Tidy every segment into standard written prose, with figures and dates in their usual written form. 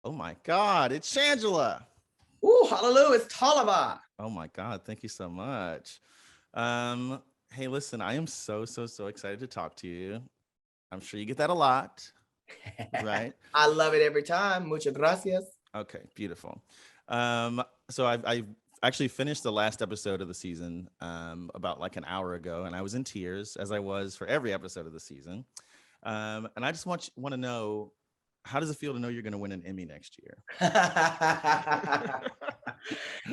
Oh my God, it's Shangela. Ooh, hallelujah, it's Taliban. Oh my God, thank you so much. Um, hey, listen, I am so excited to talk to you. I'm sure you get that a lot, right? I love it every time. Muchas gracias. Okay, beautiful. So I actually finished the last episode of the season about like an hour ago, and I was in tears as I was for every episode of the season. And I just want to know, how does it feel to know you're going to win an Emmy next year?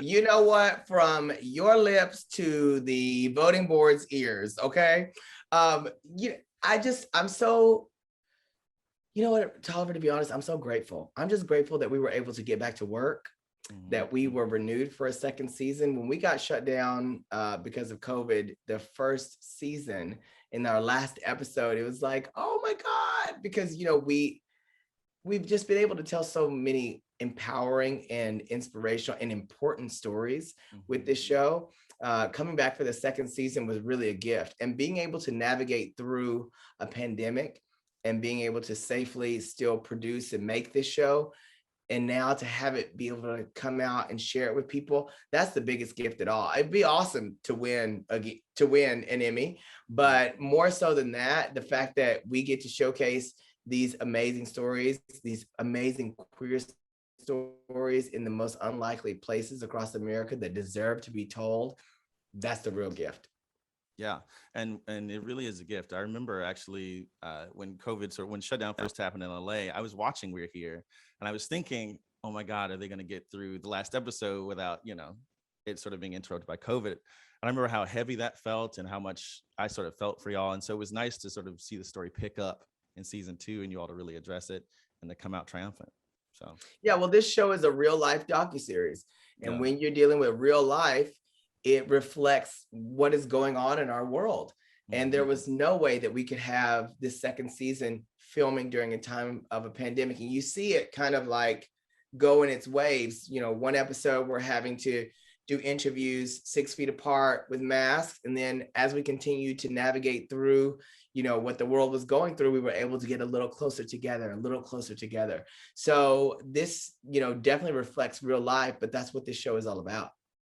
You know what? From your lips to the voting board's ears, okay? Um, you, I'm so, you know what, Tolliver, to be honest, I'm so grateful. I'm just grateful that we were able to get back to work, that we were renewed for a second season. When we got shut down because of COVID, the first season, in our last episode, it was like, oh my God, because we've just been able to tell so many empowering and inspirational and important stories with this show. Coming back for the second season was really a gift, and being able to navigate through a pandemic and being able to safely still produce and make this show, and now to have it be able to come out and share it with people, that's the biggest gift at all. It'd be awesome to win an Emmy, but more so than that, the fact that we get to showcase these amazing stories, these amazing queer stories in the most unlikely places across America that deserve to be told, that's the real gift. Yeah, and it really is a gift. I remember actually when when shutdown first happened in LA, I was watching We're Here, and I was thinking, oh my God, are they going to get through the last episode without it sort of being interrupted by COVID? And I remember how heavy that felt and how much I sort of felt for y'all. And so it was nice to sort of see the story pick up in season 2 and you all to really address it and to come out triumphant. So Yeah, well, this show is a real life docuseries. And yeah. when you're dealing with real life, it reflects what is going on in our world. And there was no way that we could have this second season filming during a time of a pandemic. And you see it kind of like go in its waves. One episode we're having to do interviews 6 feet apart with masks. And then as we continue to navigate through what the world was going through, we were able to get a little closer together, a little closer together. So this definitely reflects real life, but that's what this show is all about.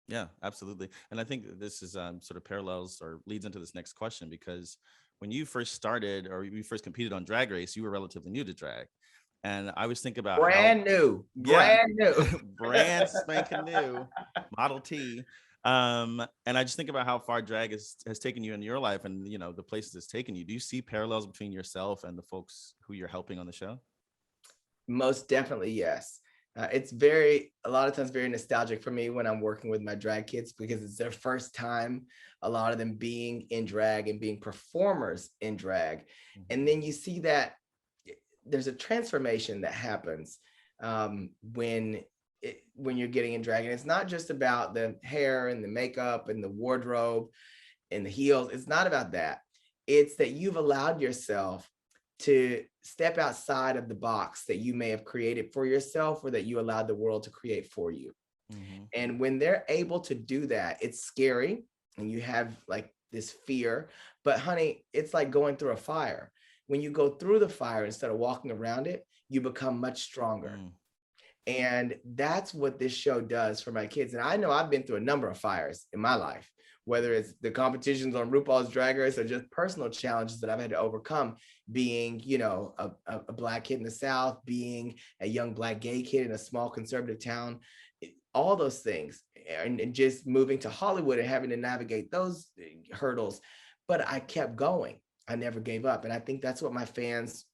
Yeah, absolutely. And I think this is sort of parallels or leads into this next question, because when you first started or you first competed on Drag Race, you were relatively new to drag. And I was thinking about how, Brand new, yeah, brand new. brand spanking new Model T. And I just think about how far drag has taken you in your life and, the places it's taken you. Do you see parallels between yourself and the folks who you're helping on the show? Most definitely, yes. It's a lot of times very nostalgic for me when I'm working with my drag kids, because it's their first time, a lot of them being in drag and being performers in drag. And then you see that there's a transformation that happens when you're getting in drag. And it's not just about the hair and the makeup and the wardrobe and the heels. It's not about that. It's that you've allowed yourself to step outside of the box that you may have created for yourself or that you allowed the world to create for you. And when they're able to do that, it's scary and you have like this fear, but honey, it's like going through a fire. When you go through the fire instead of walking around it, you become much stronger. And that's what this show does for my kids. And I know I've been through a number of fires in my life, whether it's the competitions on RuPaul's Drag Race or just personal challenges that I've had to overcome, being, a Black kid in the South, being a young Black gay kid in a small conservative town, all those things, and just moving to Hollywood and having to navigate those hurdles. But I kept going. I never gave up. And I think that's what my fans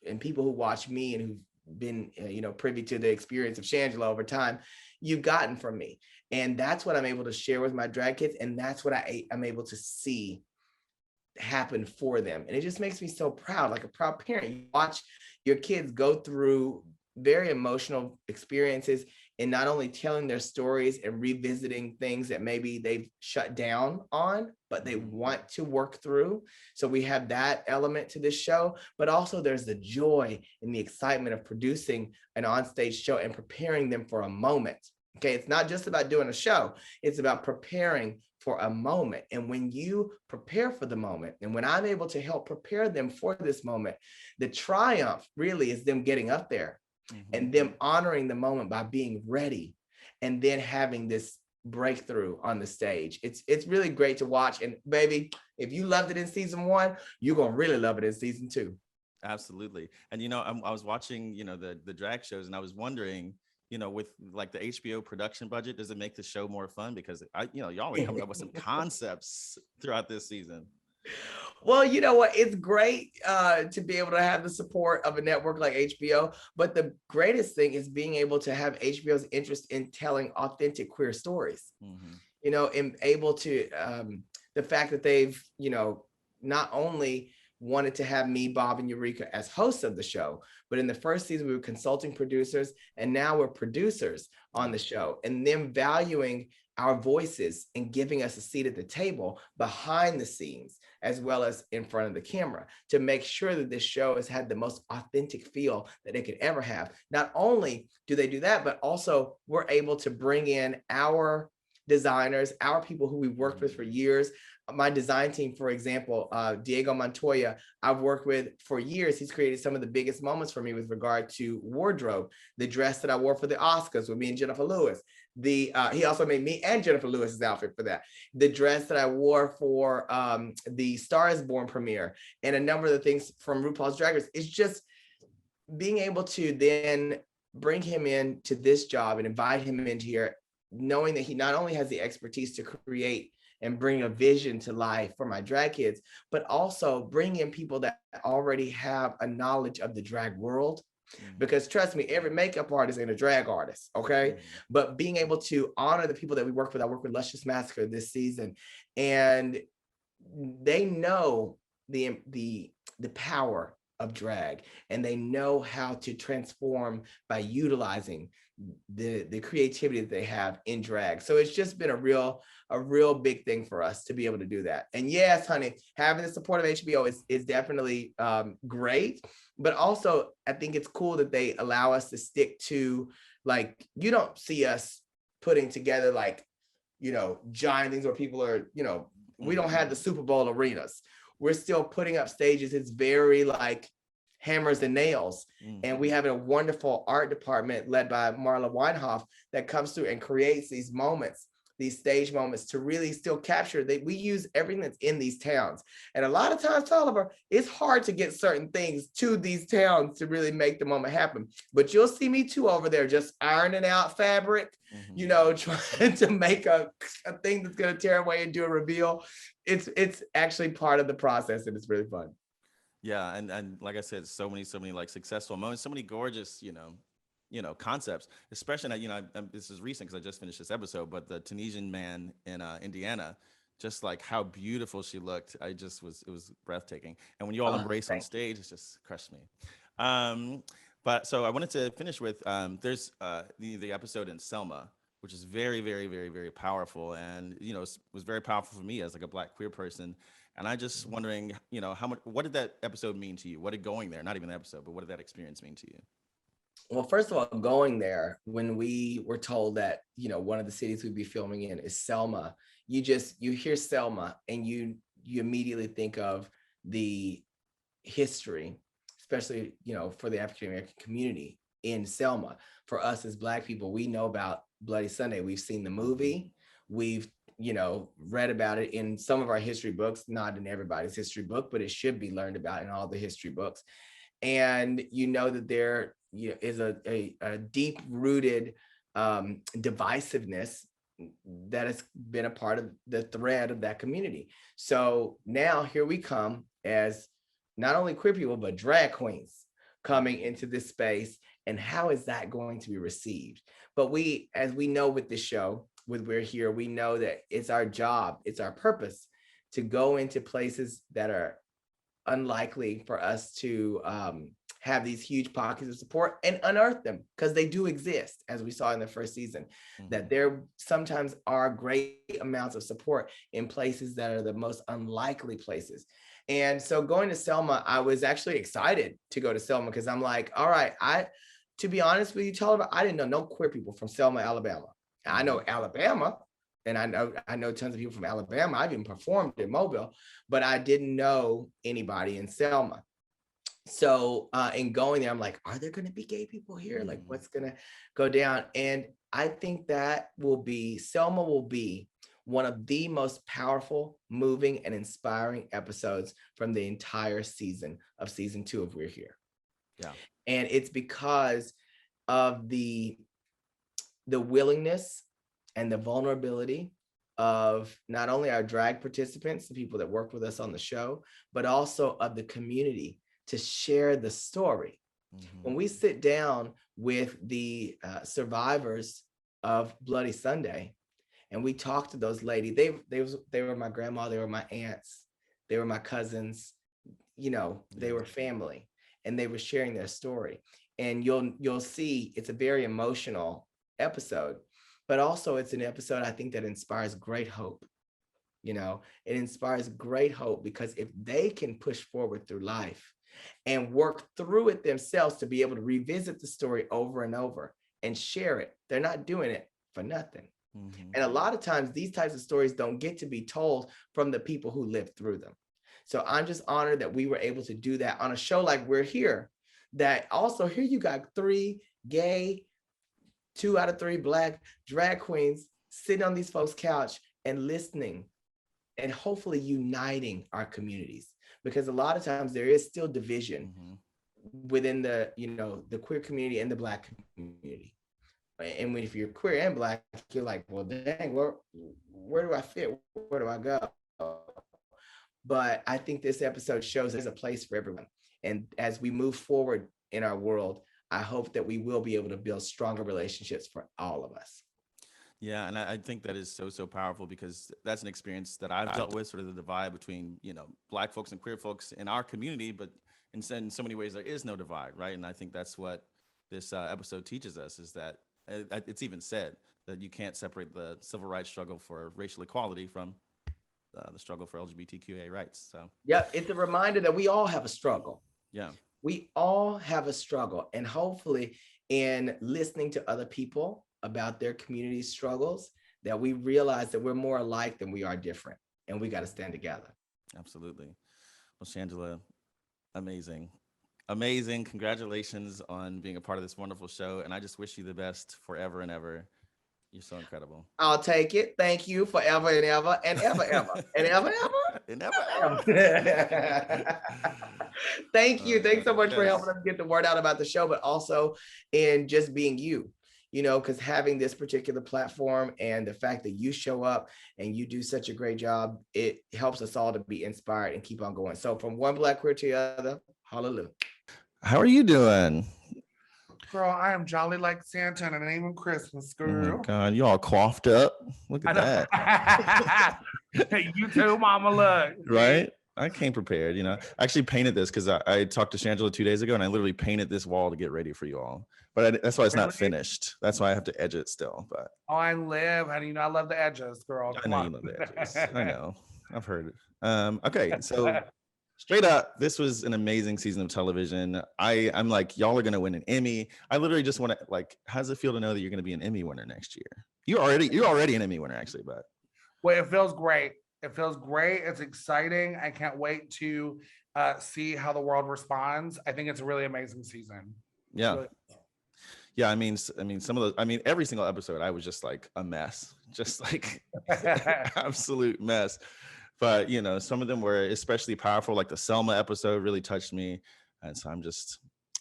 and people who watch me and who've been privy to the experience of Shangela over time, you've gotten from me. And that's what I'm able to share with my drag kids, and that's what I'm able to see happen for them. And it just makes me so proud, like a proud parent. You watch your kids go through very emotional experiences, and not only telling their stories and revisiting things that maybe they've shut down on, but they want to work through. So we have that element to this show, but also there's the joy and the excitement of producing an onstage show and preparing them for a moment. Okay, it's not just about doing a show, it's about preparing for a moment. And when you prepare for the moment, and when I'm able to help prepare them for this moment, the triumph really is them getting up there and them honoring the moment by being ready and then having this breakthrough on the stage. It's really great to watch. And baby, if you loved it in season 1, you're gonna really love it in season 2. Absolutely. And I was watching, the drag shows, and I was wondering, with like the HBO production budget, does it make the show more fun? Because y'all are coming up with some concepts throughout this season. Well, you know what? It's great to be able to have the support of a network like HBO. But the greatest thing is being able to have HBO's interest in telling authentic queer stories, and able to, the fact that they've, not only wanted to have me, Bob, and Eureka as hosts of the show, but in the first season, we were consulting producers, and now we're producers on the show, and them valuing our voices and giving us a seat at the table behind the scenes, as well as in front of the camera, to make sure that this show has had the most authentic feel that it could ever have. Not only do they do that, but also we're able to bring in our designers, our people who we've worked with for years. My design team, for example, Diego Montoya, I've worked with for years. He's created some of the biggest moments for me with regard to wardrobe. The dress that I wore for the Oscars with me and Jennifer Lewis. He also made me and Jennifer Lewis's outfit for that. The dress that I wore for the Star is Born premiere, and a number of the things from RuPaul's Drag Race. It's just being able to then bring him into this job and invite him into here, knowing that he not only has the expertise to create and bring a vision to life for my drag kids, but also bring in people that already have a knowledge of the drag world. Because trust me, every makeup artist ain't a drag artist, okay? But being able to honor the people that we work with, I work with Luscious Massacre this season, and they know the power of drag, and they know how to transform by utilizing the creativity that they have in drag. So it's just been a real big thing for us to be able to do that. And yes, honey, having the support of HBO is definitely great. But also, I think it's cool that they allow us to stick to, like, you don't see us putting together like, giant things where people are, we don't have the Super Bowl arenas. We're still putting up stages. It's very like hammers and nails. And we have a wonderful art department led by Marla Weinhoff that comes through and creates these moments, these stage moments, to really still capture that. We use everything that's in these towns. And a lot of times, Tolliver, it's hard to get certain things to these towns to really make the moment happen. But you'll see me too over there, just ironing out fabric, trying to make a thing that's going to tear away and do a reveal. It's actually part of the process, and it's really fun. Yeah, and like I said, so many like successful moments, so many gorgeous, concepts. Especially, this is recent because I just finished this episode, but the Tunisian man in Indiana, just like how beautiful she looked, it was breathtaking. And when you all embrace on stage, it's just crushed me. But so I wanted to finish with there's the episode in Selma, which is very, very, very, very powerful, and was very powerful for me as like a Black queer person. And I just wondering, what did that episode mean to you? What did going there, not even the episode, but what did that experience mean to you? Well, first of all, going there, when we were told that, one of the cities we'd be filming in is Selma, you hear Selma and you immediately think of the history, especially, for the African American community in Selma. For us as Black people, we know about Bloody Sunday. We've seen the movie. We've read about it in some of our history books, not in everybody's history book, but it should be learned about in all the history books. And that there is a deep rooted divisiveness that has been a part of the thread of that community. So now here we come as not only queer people, but drag queens coming into this space. And how is that going to be received? But as we know with this show, We're Here, we know that it's our job, it's our purpose to go into places that are unlikely for us to have these huge pockets of support and unearth them, because they do exist, as we saw in the first season, that there sometimes are great amounts of support in places that are the most unlikely places. And so going to Selma, I was actually excited to go to Selma, because I'm like, all right, to be honest with you, Tolliver, I didn't know no queer people from Selma, Alabama. I know Alabama, and I know tons of people from Alabama. I've even performed in Mobile, but I didn't know anybody in Selma. So in going there, I'm like, are there going to be gay people here? Like, what's going to go down? And I think that Selma will be one of the most powerful, moving, and inspiring episodes from the entire season of season 2 of We're Here. Yeah. And it's because of the willingness and the vulnerability of not only our drag participants, the people that work with us on the show, but also of the community to share the story. When we sit down with the survivors of Bloody Sunday and we talk to those ladies, they were my grandma, they were my aunts, they were my cousins, you know, they were family, and they were sharing their story. And you'll see it's a very emotional episode, but also it's an episode I think that inspires great hope. You know, it inspires great hope because if they can push forward through life and work through it themselves to be able to revisit the story over and over and share it, they're not doing it for nothing. And a lot of times these types of stories don't get to be told from the people who lived through them. So I'm just honored that we were able to do that on a show like We're Here, that also here you got 3 gay, 2 out of 3 Black drag queens sitting on these folks' couch and listening and hopefully uniting our communities. Because a lot of times there is still division within the, you know, the queer community and the Black community. And if you're queer and Black, you're like, well, dang, where do I fit? Where do I go? But I think this episode shows there's a place for everyone. And as we move forward in our world, I hope that we will be able to build stronger relationships for all of us. Yeah, and I think that is so powerful because that's an experience that I've dealt with, sort of the divide between, you know, Black folks and queer folks in our community, but in so many ways there is no divide, right? And I think that's what this episode teaches us, is that it's even said that you can't separate the civil rights struggle for racial equality from the struggle for LGBTQA rights. So yeah, it's a reminder that we all have a struggle. Yeah, we all have a struggle, and hopefully in listening to other people about their community struggles, that we realize that we're more alike than we are different, and we got to stand together. Absolutely. Well, Shangela, amazing. Congratulations on being a part of this wonderful show. And I just wish you the best forever and ever. You're so incredible. I'll take it. Thank you forever and ever and ever, ever and ever, ever. And ever. Thank you. Thanks so much for helping us get the word out about the show, but also in just being you. You know, because having this particular platform and the fact that you show up and you do such a great job, it helps us all to be inspired and keep on going. So from one Black queer to the other, hallelujah. How are you doing? Girl, I am jolly like Santa and it ain't even Christmas, girl. Oh my God, you all coughed up. Look at that. You too, mama, look. Right? I came prepared, you know. I actually painted this because I talked to Shangela 2 days ago and I literally painted this wall to get ready for you all. But that's why it's not finished. That's why I have to edge it still. But I live, honey. You know, I love the edges, girl. I know you love the edges. I know. I've heard it. Okay, so straight up, this was an amazing season of television. I'm like, y'all are gonna win an Emmy. I literally just want to, like, how does it feel to know that you're gonna be an Emmy winner next year? You're already an Emmy winner, actually, but well, it feels great. It feels great. It's exciting. I can't wait to see how the world responds. I think it's a really amazing season. Yeah. Really- Yeah, I mean, some of those. I mean, every single episode, I was just like a mess, just like absolute mess. But you know, some of them were especially powerful. Like the Selma episode really touched me, and so I'm just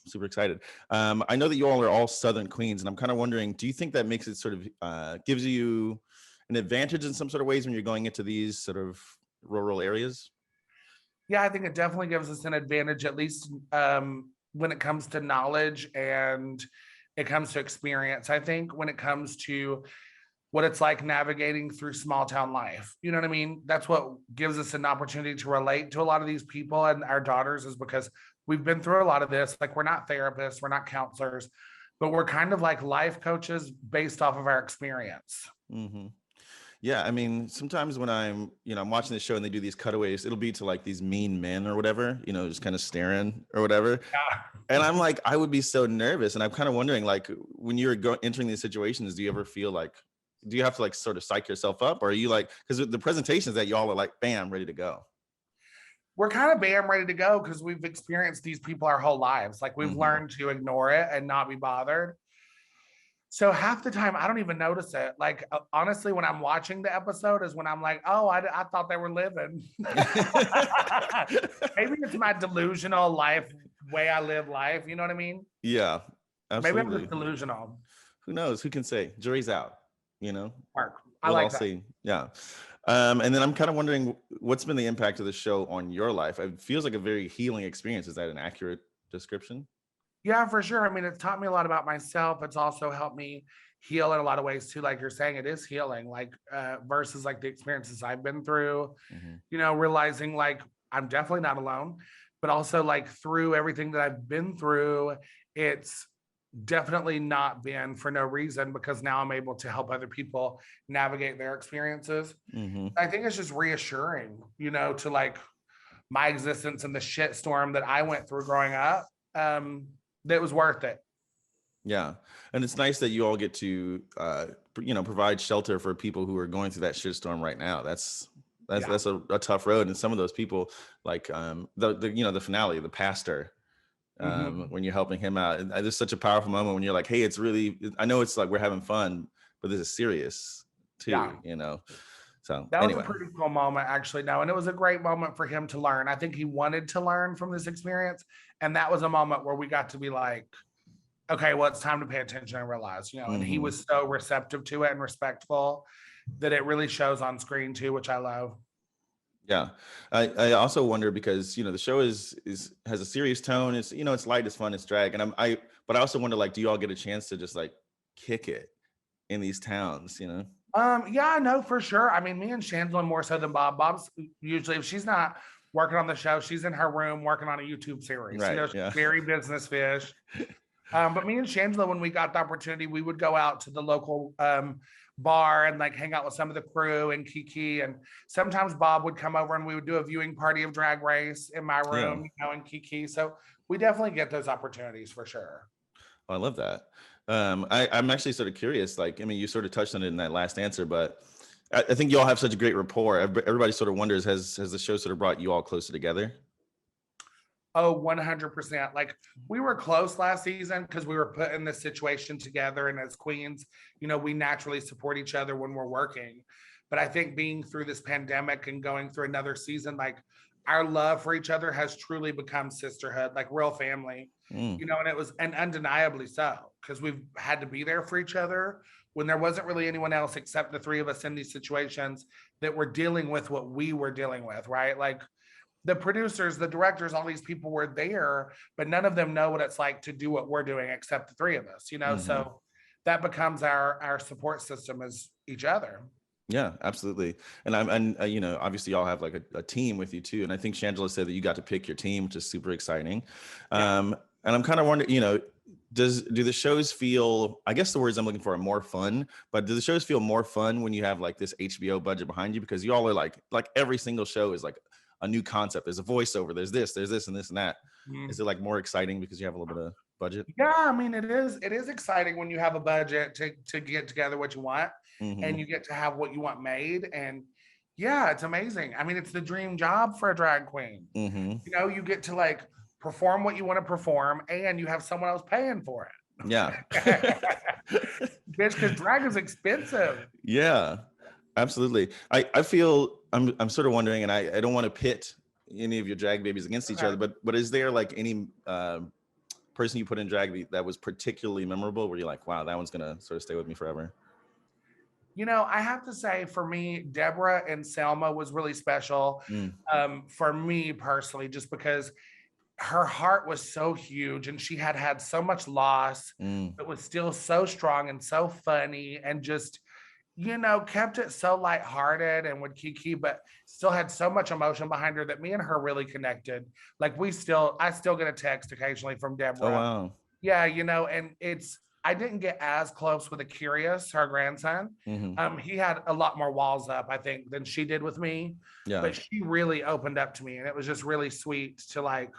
super excited. I know that you all are all Southern Queens, and I'm kind of wondering, do you think that makes it sort of gives you an advantage in some sort of ways when you're going into these sort of rural areas? Yeah, I think it definitely gives us an advantage, at least when it comes to knowledge and it comes to experience. I think when it comes to what it's like navigating through small town life, you know what I mean? That's what gives us an opportunity to relate to a lot of these people and our daughters, is because we've been through a lot of this. Like, we're not therapists, we're not counselors, but we're kind of like life coaches based off of our experience. Mm-hmm. Yeah, I mean, sometimes when I'm watching the show and they do these cutaways, it'll be to like these mean men or whatever, you know, just kind of staring or whatever. Yeah. And I'm like, I would be so nervous. And I'm kind of wondering, like, when you're entering these situations, do you ever feel like, do you have to like sort of psych yourself up? Or are you like, because the presentations that y'all are like, bam, ready to go? we're kind of bam ready to go because we've experienced these people our whole lives. Like we've learned to ignore it and not be bothered. So half the time I don't even notice it. Like honestly, when I'm watching the episode is when I'm like, oh, I thought they were living. Maybe it's my delusional life way I live life. You know what I mean? Yeah, Maybe I'm absolutely. just delusional. Who knows? Who can say? Jury's out, you know? Mark, I We'll like all that. see. Yeah. And then I'm kind of wondering what's been the impact of the show on your life? It feels like a very healing experience. Is that an accurate description? Yeah, for sure. I mean, it's taught me a lot about myself. It's also helped me heal in a lot of ways too. Like you're saying, it is healing, like versus like the experiences I've been through, you know, realizing like I'm definitely not alone, but also like through everything that I've been through, it's definitely not been for no reason because now I'm able to help other people navigate their experiences. I think it's just reassuring, you know, to like my existence and the shit storm that I went through growing up. That was worth it. Yeah. And it's nice that you all get to, provide shelter for people who are going through that shitstorm right now. That's a tough road. And some of those people like, the finale, the pastor, when you're helping him out, there's such a powerful moment when you're like, hey, I know it's like, we're having fun, but this is serious too, you know? So that anyway. was a pretty cool moment actually. No, and it was a great moment for him to learn. I think he wanted to learn from this experience. And that was a moment where we got to be like, okay, well, it's time to pay attention and realize, you know, and he was so receptive to it and respectful that it really shows on screen too, which I love. Yeah. I also wonder because, the show has a serious tone. It's, it's light, it's fun, it's drag. But I also wonder, like, do you all get a chance to just like kick it in these towns, Yeah, no, for sure. I mean, me and Shangela more so than Bob. Bob's usually, if she's not working on the show, she's in her room working on a YouTube series. Right, You know, she's yeah. very business fish. But me and Shangela, when we got the opportunity, we would go out to the local bar and like hang out with some of the crew and Kiki. And sometimes Bob would come over and we would do a viewing party of Drag Race in my room, and Kiki. So we definitely get those opportunities for sure. Oh, I love that. I'm actually sort of curious. Like, I mean, you sort of touched on it in that last answer, but I think you all have such a great rapport. Everybody sort of wonders, has the show sort of brought you all closer together? Oh, 100%. Like we were close last season because we were put in this situation together. And as queens, we naturally support each other when we're working. But I think being through this pandemic and going through another season, like our love for each other has truly become sisterhood, like real family, and it was, and undeniably so, because we've had to be there for each other when there wasn't really anyone else except the three of us in these situations that were dealing with what we were dealing with, right? Like the producers, the directors, all these people were there, but none of them know what it's like to do what we're doing except the three of us, so that becomes our support system is each other. Yeah, absolutely. And obviously y'all have like a team with you too. And I think Shangela said that you got to pick your team, which is super exciting. And I'm kind of wondering, do the shows feel, I guess the words I'm looking for are more fun, but do the shows feel more fun when you have like this HBO budget behind you? Because you all are like every single show is like a new concept. There's a voiceover, there's this and this and that. Is it like more exciting because you have a little bit of budget? Yeah, I mean, it is exciting when you have a budget to get together what you want and you get to have what you want made. And yeah, it's amazing. I mean, it's the dream job for a drag queen. You get to like perform what you want to perform and you have someone else paying for it. Yeah. Bitch, because drag is expensive. Yeah, absolutely. I feel I'm sort of wondering, and I don't want to pit any of your drag babies against each other, but is there like any person you put in drag that was particularly memorable where you're like, wow, that one's gonna sort of stay with me forever? I have to say for me, Deborah and Selma was really special for me personally, just because her heart was so huge and she had so much loss, but was still so strong and so funny and just, kept it so lighthearted and with Kiki, but still had so much emotion behind her that me and her really connected. Like I still get a text occasionally from Deborah. Oh, wow. Yeah, and I didn't get as close with Curious, her grandson. He had a lot more walls up, I think, than she did with me. Yeah. But she really opened up to me, and it was just really sweet to like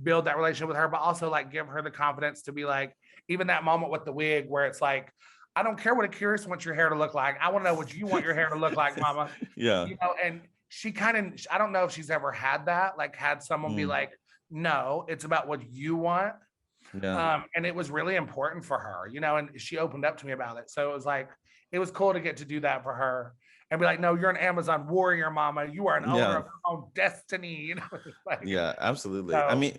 build that relationship with her, but also like give her the confidence to be like, even that moment with the wig where it's like, I don't care what Curious wants your hair to look like. I want to know what you want your hair to look like, mama. Yeah. And I don't know if she's ever had that, like had someone be like, no, it's about what you want. Yeah. And it was really important for her, and she opened up to me about it. So it was cool to get to do that for her and be like, no, you're an Amazon warrior, mama. You are an owner Yeah. of your own destiny, like, Yeah, absolutely. I so mean,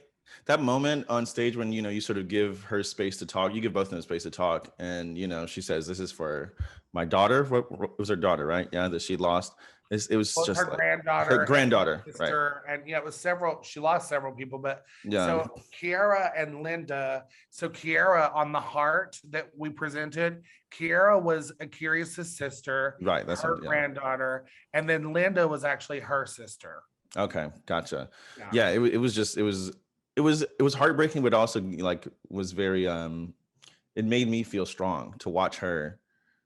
that moment on stage when, you sort of give her space to talk, you give both of them space to talk. And, she says, this is for my daughter. What was her daughter, right? Yeah, that she lost. It was both just her like granddaughter her and her granddaughter, right? sister, and it was she lost several people, but Yeah, so Kiara and Linda. So Kiara on the heart that we presented, Kiara was Akirius' sister, right. That's her what, yeah. granddaughter, and then Linda was actually her sister. Okay, gotcha. Yeah. Yeah, it was just it was heartbreaking, but also like was very it made me feel strong to watch her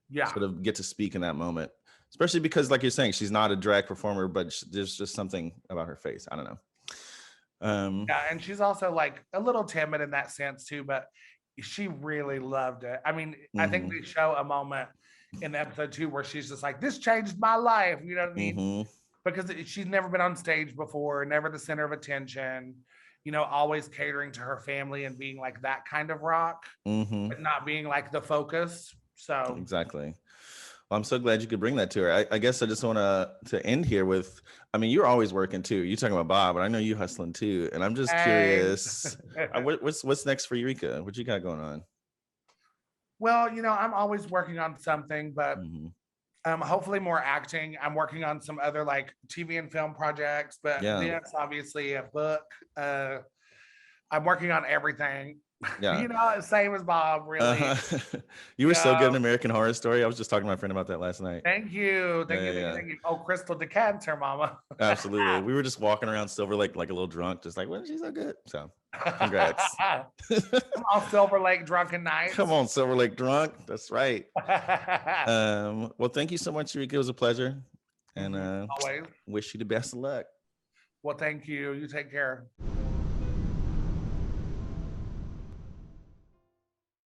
Yeah. sort of get to speak in that moment, especially because, like you're saying, she's not a drag performer, but there's just something about her face. I don't know. Yeah, and she's also like a little timid in that sense too, but she really loved it. I mean, I think they show a moment in episode 2 where she's just like, this changed my life. You know what I mean? Because she's never been on stage before, never the center of attention, always catering to her family and being like that kind of rock, but not being like the focus. So exactly. Well, I'm so glad you could bring that to her. I guess I just want to end here with, I mean, you're always working too. You're talking about Bob, but I know you hustling too. And I'm just curious, what's next for Eureka? What you got going on? Well, I'm always working on something, but hopefully more acting. I'm working on some other like TV and film projects, but that's obviously a book. I'm working on everything. Yeah. Same as Bob, really. You were so good in American Horror Story. I was just talking to my friend about that last night. Thank you. Thank you. Oh, Crystal Decanter, mama. Absolutely. We were just walking around Silver Lake like a little drunk, just like, well, she's so good. So congrats. Come on, Silver Lake drunken nights. Come on, Silver Lake drunk. That's right. Well, thank you so much, Eureka. It was a pleasure. And always wish you the best of luck. Well, thank you. You take care.